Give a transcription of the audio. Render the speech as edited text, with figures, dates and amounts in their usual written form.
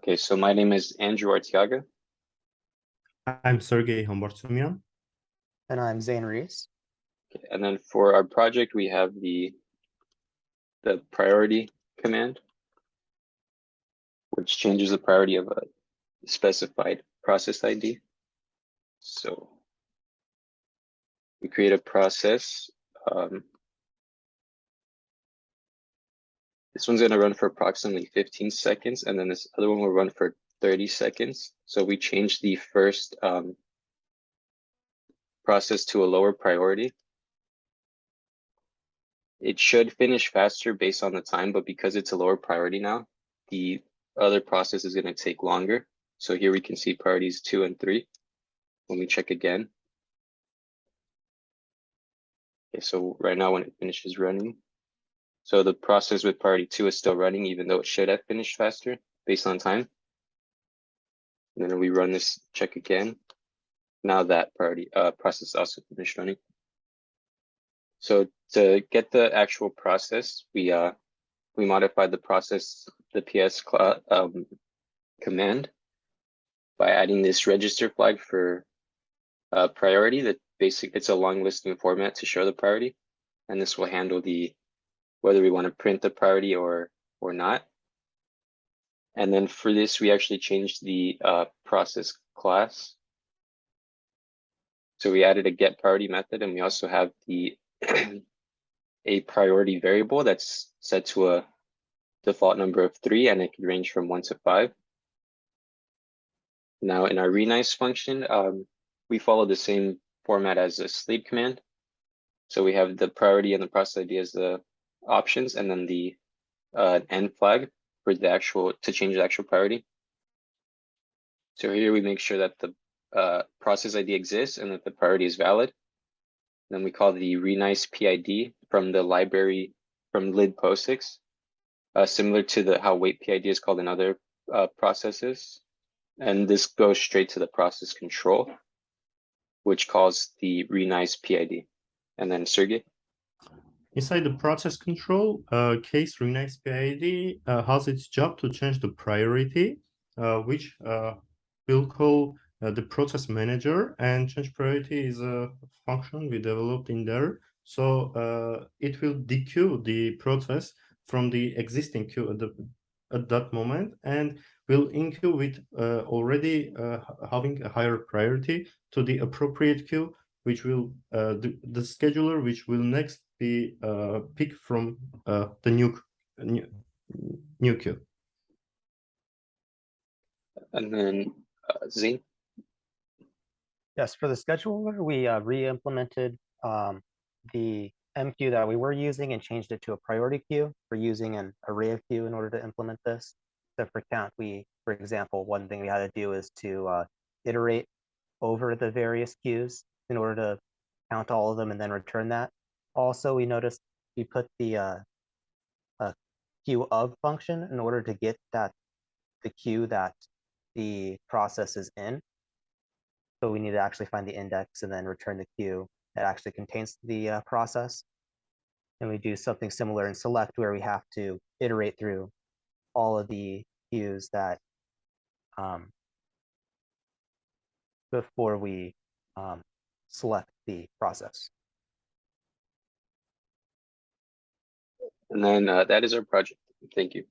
Okay, so my name is Andrew Artiaga. I'm Sergey Humbertsumyan. And I'm Zane Reese. Okay, and then for our project, we have the priority command, which changes the priority of a specified process ID. So we create a process. This one's going to run for approximately 15 seconds, and then this other one will run for 30 seconds. So we change the first process to a lower priority. It should finish faster based on the time, but because it's a lower priority now, the other process is going to take longer. So here we can see priorities 2 and 3 when we check again. Okay, so right now when it finishes running, so the process with priority 2 is still running, even though it should have finished faster based on time. And then we run this check again. Now that priority process also finished running. So to get the actual process, we modified the process, the PS command by adding this register flag for priority. That it's a long listing format to show the priority, and this will handle whether we want to print the priority or not. And then for this, we actually changed the process class. So we added a get priority method, and we also have the a priority variable that's set to a default number of 3, and it can range from 1 to 5. Now in our Renice function, we follow the same format as a sleep command. So we have the priority and the process ID as the options, and then the end flag for to change the actual priority. So here we make sure that the process ID exists and that the priority is valid. Then we call the Renice PID from the library from lib POSIX, similar to how wait PID is called in other processes. And this goes straight to the process control, which calls the Renice PID. And then Sergey? Inside the process control, case Renice PID has its job to change the priority, which we'll call the process manager, and change priority is a function we developed in there. So it will dequeue the process from the existing queue at that moment, and will enqueue with already having a higher priority to the appropriate queue, which will the scheduler which will next be picked from the new queue. And then Zane? Yes, for the scheduler, we re-implemented the MQ that we were using and changed it to a priority queue. We're using an array of queue in order to implement this. So for count, for example, one thing we had to do is to iterate over the various queues in order to count all of them and then return that. Also, we noticed we put the queue of function in order to get the queue that the process is in. So we need to actually find the index and then return the queue that actually contains the process. And we do something similar in select, where we have to iterate through all of the queues that before we select the process. And then that is our project. Thank you.